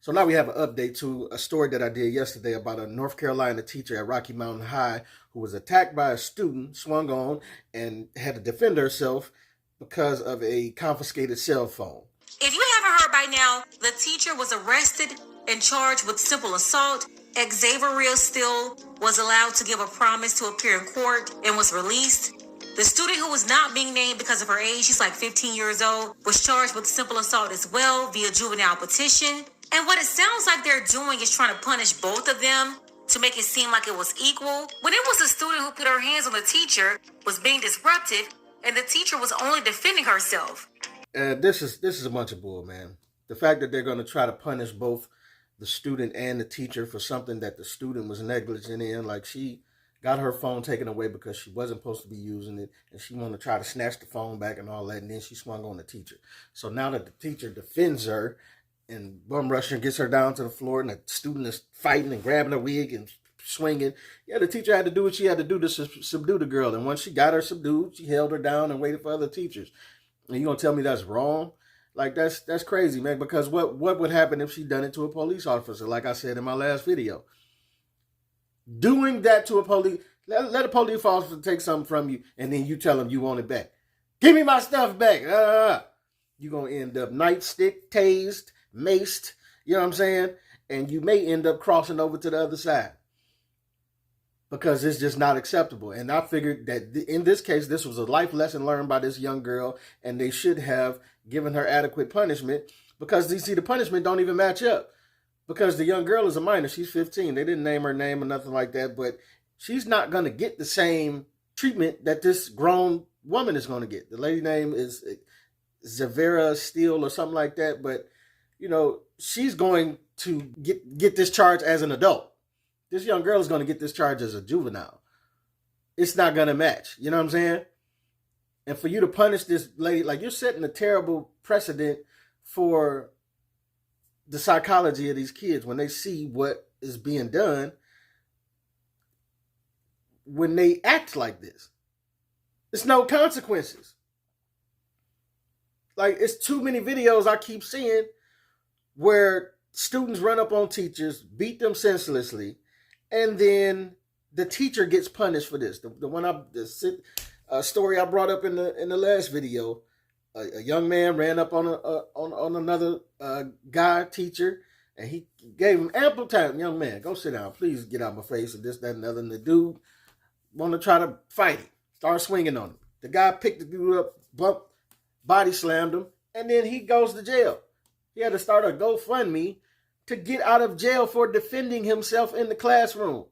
So now we have an update to a story that I did yesterday about a North Carolina teacher at Rocky Mountain High who was attacked by a student, swung on, and had to defend herself because of a confiscated cell phone. If you haven't heard by now, the teacher was arrested and charged with simple assault. Xaviera Steele was allowed to give a promise to appear in court and was released. The student, who was not being named because of her age, she's like 15 years old, was charged with simple assault as well via juvenile petition. And what it sounds like they're doing is trying to punish both of them to make it seem like it was equal. When it was the student who put her hands on the teacher was being disruptive, and the teacher was only defending herself. This is a bunch of bull, man. The fact that they're going to try to punish both the student and the teacher for something that the student was negligent in, like she got her phone taken away because she wasn't supposed to be using it, and she wanted to try to snatch the phone back and all that, and then she swung on the teacher. So now that the teacher defends her and bum rushes her, gets her down to the floor, and the student is fighting and grabbing her wig and swinging, the teacher had to do what she had to do to subdue the girl. And once she got her subdued, she held her down and waited for other teachers. And you gonna tell me that's wrong? Like, that's crazy, man, because what would happen if she done it to a police officer, like I said in my last video? Doing that to a police, let a police officer take something from you, and then you tell them you want it back. Give me my stuff back. You're going to end up nightstick, tased, maced, you know what I'm saying? And you may end up crossing over to the other side because it's just not acceptable. And I figured that in this case, this was a life lesson learned by this young girl, and they should have given her adequate punishment, because you see, the punishment don't even match up, because the young girl is a minor. She's 15. They didn't name her name or nothing like that, but she's not going to get the same treatment that this grown woman is going to get. The lady name is Xaviera Steele or something like that, but she's going to get this charge as an adult. This young girl is going to get this charge as a juvenile. It's not going to match. You know what I'm saying? And for you to punish this lady, like, you're setting a terrible precedent for the psychology of these kids when they see what is being done when they act like this. There's no consequences. Like, it's too many videos I keep seeing where students run up on teachers, beat them senselessly, and then the teacher gets punished for this. The story I brought up in the last video, a young man ran up on another guy teacher, and he gave him ample time. Young man, go sit down. Please get out my face, and this, that, and the other. And the dude wanted to try to fight him, start swinging on him. The guy picked the dude up, body slammed him, and then he goes to jail. He had to start a GoFundMe to get out of jail for defending himself in the classroom.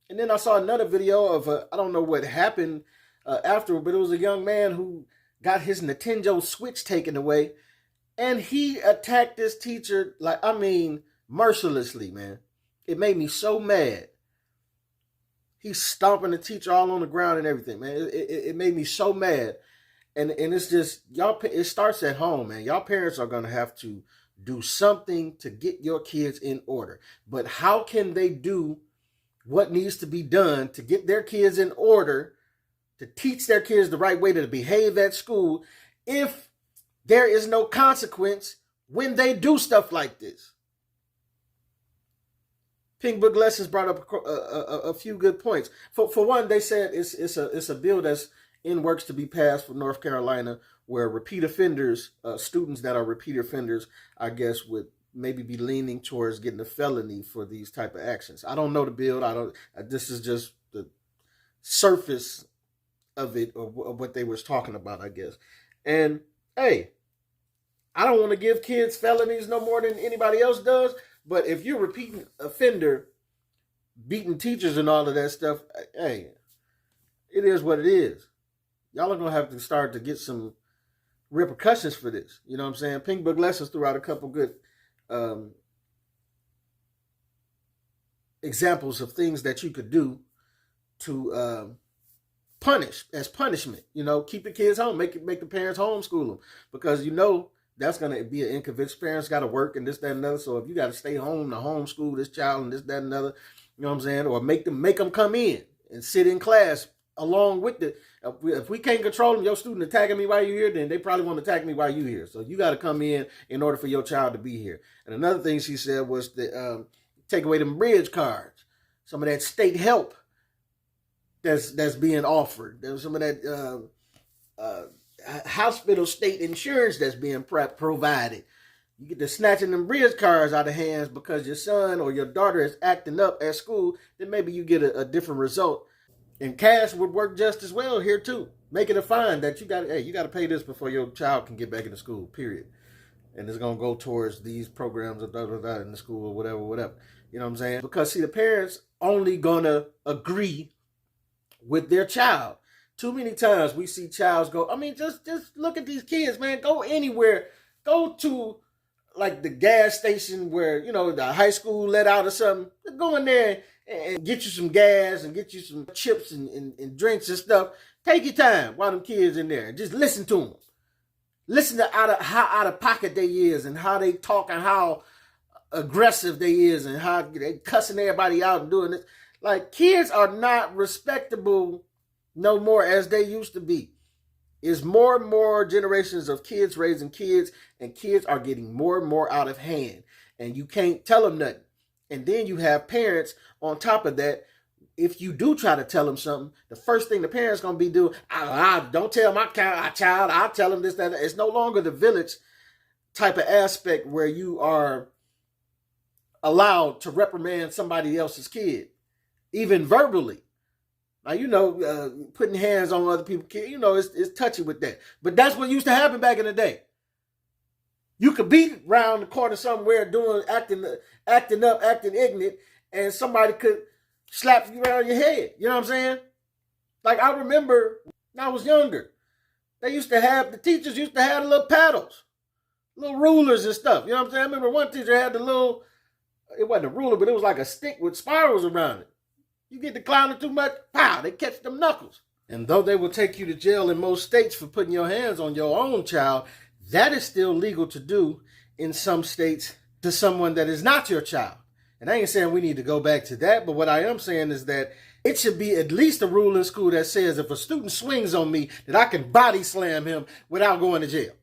And then I saw another video of I don't know what happened after, but it was a young man who got his Nintendo Switch taken away, and he attacked this teacher, mercilessly, man. It made me so mad. He's stomping the teacher all on the ground and everything, man. It made me so mad. And it's just, it starts at home, man. Y'all parents are going to have to do something to get your kids in order. But how can they do what needs to be done to get their kids in order, to teach their kids the right way to behave at school, if there is no consequence when they do stuff like this? Pink Book Lessons brought up a few good points. For one, they said it's a bill that's in works to be passed for North Carolina, where repeat offenders, students that are repeat offenders, I guess, would maybe be leaning towards getting a felony for these type of actions. I don't know the bill. This is just the surface of it, or what they was talking about, I guess. And hey, I don't want to give kids felonies no more than anybody else does. But if you're a repeating offender, beating teachers and all of that stuff, hey, it is what it is. Y'all are going to have to start to get some repercussions for this. You know what I'm saying? Pink Book Lessons threw out a couple good examples of things that you could do to punish, as punishment. Keep the kids home. Make the parents homeschool them. Because that's going to be an inconvenience. Parents got to work and this, that, and another. So if you got to stay home to homeschool this child and this, that, and another, you know what I'm saying? Or make them come in and sit in class along with the, if we can't control them, your student attacking me while you're here, then they probably want to attack me while you're here. So you got to come in order for your child to be here. And another thing she said was that take away them bridge cards, some of that state help that's being offered. There's some of that hospital state insurance that's being provided. You get to snatching them bridge cards out of hands because your son or your daughter is acting up at school, then maybe you get a different result. And cash would work just as well here too. Make it a fine that you got to pay this before your child can get back into school, period. And it's going to go towards these programs in the school or whatever. You know what I'm saying? Because see, the parents only going to agree with their child. Too many times we see childs go, I mean, just look at these kids, man. Go anywhere. Go to like the gas station where, you know, the high school let out or something. Go in there and get you some gas and get you some chips and drinks and stuff. Take your time while them kids in there and just listen to them. Listen to how out of pocket they is and how they talk and how aggressive they is and how they cussing everybody out and doing this. Like, kids are not respectable no more as they used to be. It's more and more generations of kids raising kids, and kids are getting more and more out of hand. And you can't tell them nothing. And then you have parents on top of that. If you do try to tell them something, the first thing the parents going to be doing, don't tell my child, I'll tell them this, that. It's no longer the village type of aspect where you are allowed to reprimand somebody else's kid, even verbally. Now, you know, putting hands on other people's kids, you know, it's touchy with that. But that's what used to happen back in the day. You could be around the corner somewhere acting up, acting ignorant, and somebody could slap you around your head. You know what I'm saying? Like, I remember when I was younger, the teachers used to have the little paddles, little rulers and stuff. You know what I'm saying? I remember one teacher had it wasn't a ruler, but it was like a stick with spirals around it. You get to clowning too much, pow, they catch them knuckles. And though they will take you to jail in most states for putting your hands on your own child, that is still legal to do in some states to someone that is not your child. And I ain't saying we need to go back to that, but what I am saying is that it should be at least a rule in school that says if a student swings on me, that I can body slam him without going to jail.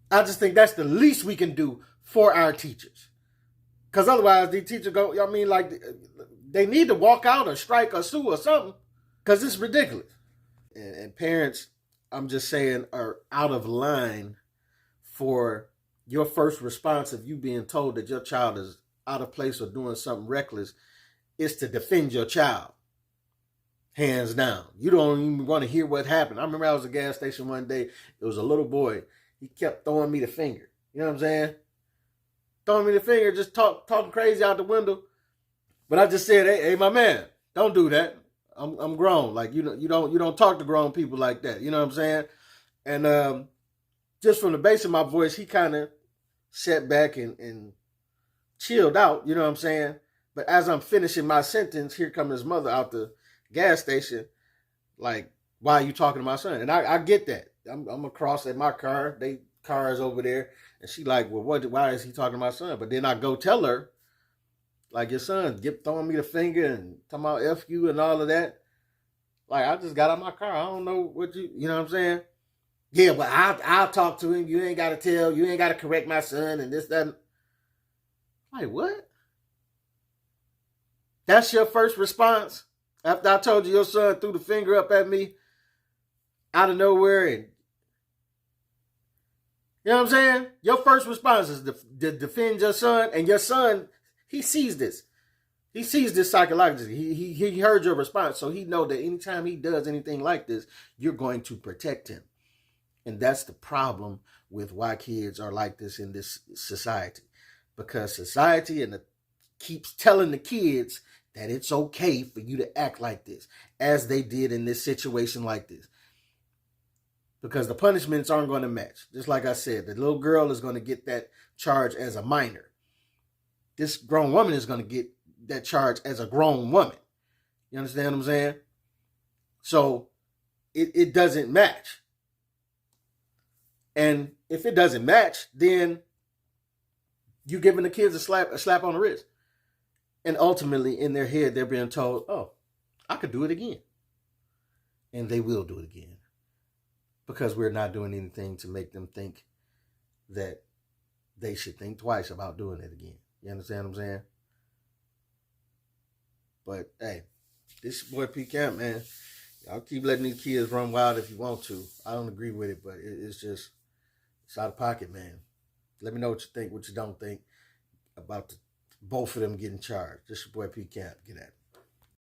I just think that's the least we can do for our teachers. Because otherwise, these teachers they need to walk out or strike or sue or something, because it's ridiculous. And parents, I'm just saying, are out of line for your first response of you being told that your child is out of place or doing something reckless is to defend your child. Hands down. You don't even want to hear what happened. I remember I was at a gas station one day. It was a little boy. He kept throwing me the finger. You know what I'm saying? Throwing me the finger, just talking crazy out the window. But I just said, hey, my man, don't do that. I'm grown. Like, you don't talk to grown people like that. You know what I'm saying? And just from the base of my voice, he kind of sat back and chilled out. You know what I'm saying? But as I'm finishing my sentence, here comes his mother out the gas station. Like, why are you talking to my son? And I get that. I'm across at my car. They cars over there. And she like, well, why is he talking to my son? But then I go tell her, like, your son throwing me the finger and talking about F you and all of that. Like, I just got out of my car. I don't know what you know what I'm saying? Yeah, but I'll talk to him. You ain't got to correct my son and this, that. Like, what? That's your first response? After I told you your son threw the finger up at me out of nowhere, and you know what I'm saying? Your first response is to defend your son, and your son, he sees this. He sees this psychologically. He heard your response, so he know that anytime he does anything like this, you're going to protect him. And that's the problem with why kids are like this in this society. Because society keeps telling the kids that it's okay for you to act like this, as they did in this situation like this. Because the punishments aren't going to match. Just like I said, the little girl is going to get that charge as a minor. This grown woman is going to get that charge as a grown woman. You understand what I'm saying? So it doesn't match. And if it doesn't match, then you're giving the kids a slap on the wrist. And ultimately, in their head, they're being told, oh, I could do it again. And they will do it again. Because we're not doing anything to make them think that they should think twice about doing it again. You understand what I'm saying? But hey, this boy P Camp, man. Y'all keep letting these kids run wild if you want to. I don't agree with it, but it's just, it's out of pocket, man. Let me know what you think, what you don't think about both of them getting charged. This your boy P Camp. Get at me.